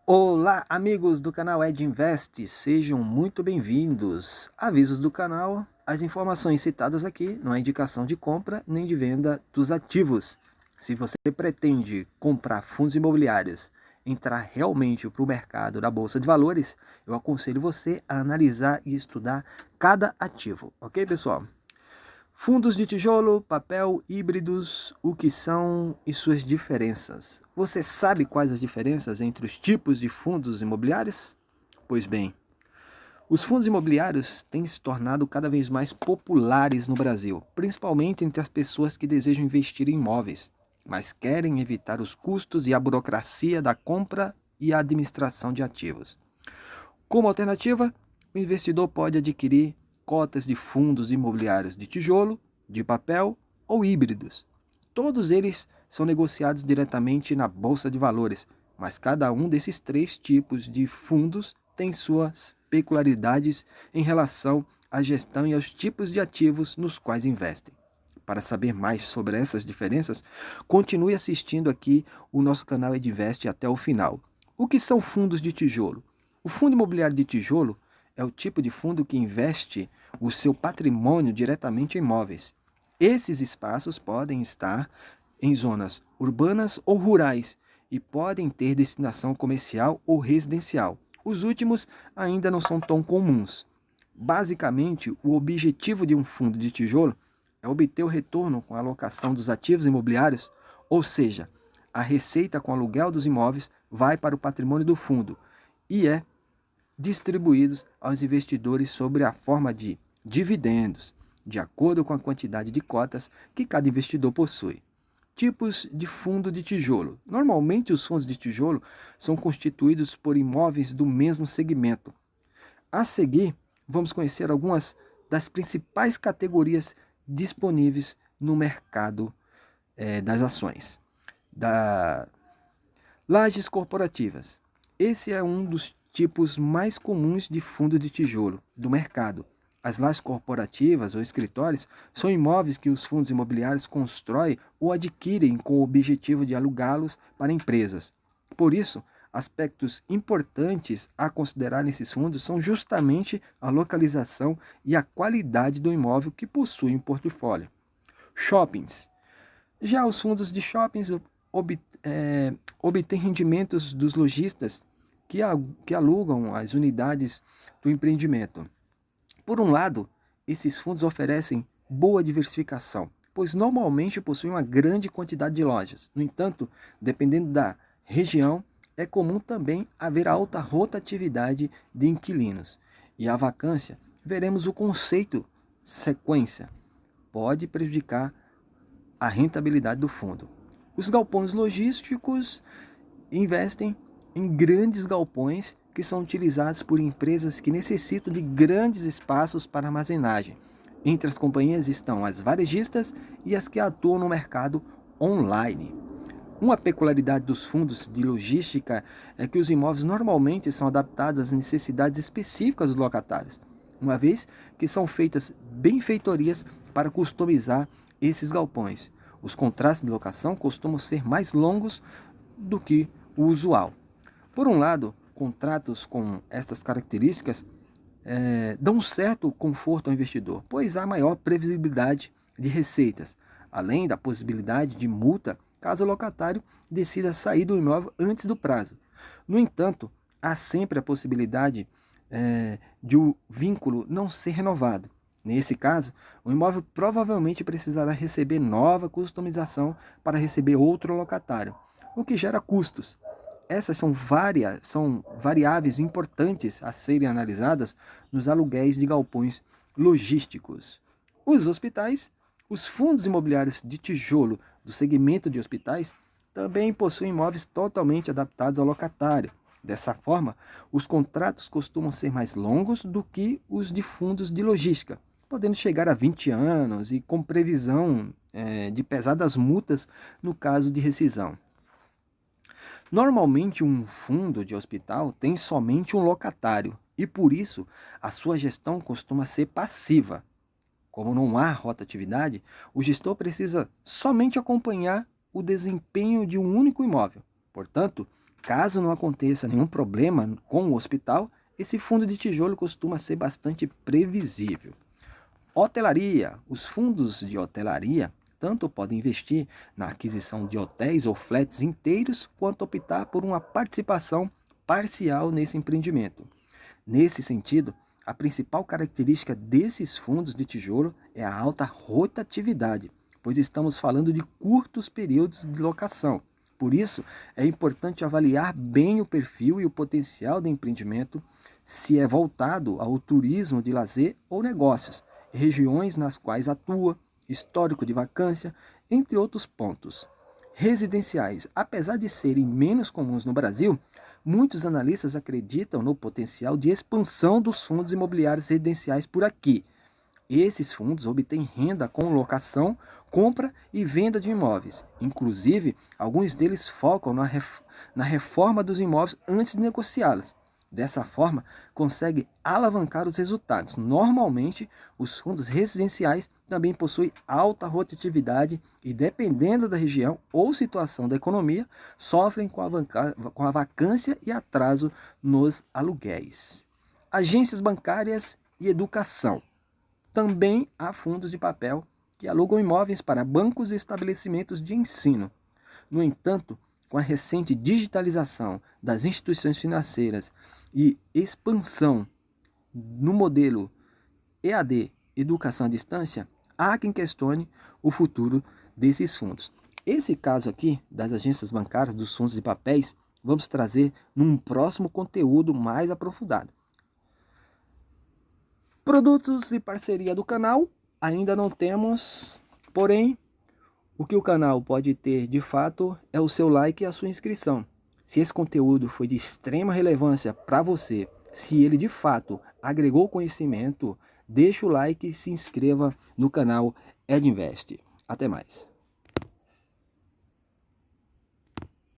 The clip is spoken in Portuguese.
Olá, amigos do canal Ed Invest, sejam muito bem-vindos. Avisos do canal: as informações citadas aqui não é indicação de compra nem de venda dos ativos. Se você pretende comprar fundos imobiliários, entrar realmente para o mercado da Bolsa de Valores, eu aconselho você a analisar e estudar cada ativo, ok, pessoal? Fundos de tijolo, papel, híbridos, o que são e suas diferenças. Você sabe quais as diferenças entre os tipos de fundos imobiliários? Pois bem, os fundos imobiliários têm se tornado cada vez mais populares no Brasil, principalmente entre as pessoas que desejam investir em imóveis, mas querem evitar os custos e a burocracia da compra e administração de ativos. Como alternativa, o investidor pode adquirir cotas de fundos imobiliários de tijolo, de papel ou híbridos. Todos eles são negociados diretamente na Bolsa de Valores, mas cada um desses três tipos de fundos tem suas peculiaridades em relação à gestão e aos tipos de ativos nos quais investem. Para saber mais sobre essas diferenças, continue assistindo aqui o nosso canal Edinvest até o final. O que são fundos de tijolo? O fundo imobiliário de tijolo é o tipo de fundo que investe o seu patrimônio diretamente em imóveis. Esses espaços podem estar em zonas urbanas ou rurais e podem ter destinação comercial ou residencial. Os últimos ainda não são tão comuns. Basicamente, o objetivo de um fundo de tijolo é obter o retorno com a alocação dos ativos imobiliários, ou seja, a receita com o aluguel dos imóveis vai para o patrimônio do fundo e é distribuídos aos investidores sob a forma de dividendos, de acordo com a quantidade de cotas que cada investidor possui. Tipos de fundo de tijolo. Normalmente, os fundos de tijolo são constituídos por imóveis do mesmo segmento. A seguir, vamos conhecer algumas das principais categorias disponíveis no mercado das ações. Lajes corporativas. Esse é um dos tipos mais comuns de fundo de tijolo do mercado. As lajes corporativas ou escritórios são imóveis que os fundos imobiliários constroem ou adquirem com o objetivo de alugá-los para empresas. Por isso, aspectos importantes a considerar nesses fundos são justamente a localização e a qualidade do imóvel que possui em portfólio. Shoppings. Já os fundos de shoppings obtêm rendimentos dos lojistas que alugam as unidades do empreendimento. Por um lado, esses fundos oferecem boa diversificação, pois normalmente possuem uma grande quantidade de lojas. No entanto, dependendo da região, é comum também haver alta rotatividade de inquilinos. E a vacância, veremos o conceito sequência, pode prejudicar a rentabilidade do fundo. Os galpões logísticos investem em grandes galpões que são utilizados por empresas que necessitam de grandes espaços para armazenagem. Entre as companhias estão as varejistas e as que atuam no mercado online. Uma peculiaridade dos fundos de logística é que os imóveis normalmente são adaptados às necessidades específicas dos locatários, uma vez que são feitas benfeitorias para customizar esses galpões. Os contratos de locação costumam ser mais longos do que o usual. Por um lado, contratos com estas características dão um certo conforto ao investidor, pois há maior previsibilidade de receitas, além da possibilidade de multa caso o locatário decida sair do imóvel antes do prazo. No entanto, há sempre a possibilidade de o vínculo não ser renovado. Nesse caso, o imóvel provavelmente precisará receber nova customização para receber outro locatário, o que gera custos. Essas são variáveis importantes a serem analisadas nos aluguéis de galpões logísticos. Os hospitais, os fundos imobiliários de tijolo do segmento de hospitais, também possuem imóveis totalmente adaptados ao locatário. Dessa forma, os contratos costumam ser mais longos do que os de fundos de logística, podendo chegar a 20 anos e com previsão de pesadas multas no caso de rescisão. Normalmente, um fundo de hospital tem somente um locatário e, por isso, a sua gestão costuma ser passiva. Como não há rotatividade, o gestor precisa somente acompanhar o desempenho de um único imóvel. Portanto, Caso não aconteça nenhum problema com o hospital, esse fundo de tijolo costuma ser bastante previsível. Hotelaria. Os fundos de hotelaria tanto podem investir na aquisição de hotéis ou flats inteiros, quanto optar por uma participação parcial nesse empreendimento. Nesse sentido, a principal característica desses fundos de tijolo é a alta rotatividade, pois estamos falando de curtos períodos de locação. Por isso, é importante avaliar bem o perfil e o potencial do empreendimento, se é voltado ao turismo de lazer ou negócios, regiões nas quais atua, histórico de vacância, entre outros pontos. Residenciais. Apesar de serem menos comuns no Brasil, muitos analistas acreditam no potencial de expansão dos fundos imobiliários residenciais por aqui. Esses fundos obtêm renda com locação, compra e venda de imóveis. Inclusive, alguns deles focam na reforma dos imóveis antes de negociá-los. Dessa forma, consegue alavancar os resultados. Normalmente, os fundos residenciais também possuem alta rotatividade e, dependendo da região ou situação da economia, sofrem com a vacância e atraso nos aluguéis. Agências bancárias e educação. Também há fundos de papel que alugam imóveis para bancos e estabelecimentos de ensino. No entanto, com a recente digitalização das instituições financeiras e expansão no modelo EAD, Educação à Distância, há quem questione o futuro desses fundos. Esse caso aqui das agências bancárias, dos fundos de papéis, vamos trazer num próximo conteúdo mais aprofundado. Produtos e parceria do canal, ainda não temos, porém, o que o canal pode ter de fato é o seu like e a sua inscrição. Se esse conteúdo foi de extrema relevância para você, se ele de fato agregou conhecimento, deixa o like e se inscreva no canal Edinvest. Até mais.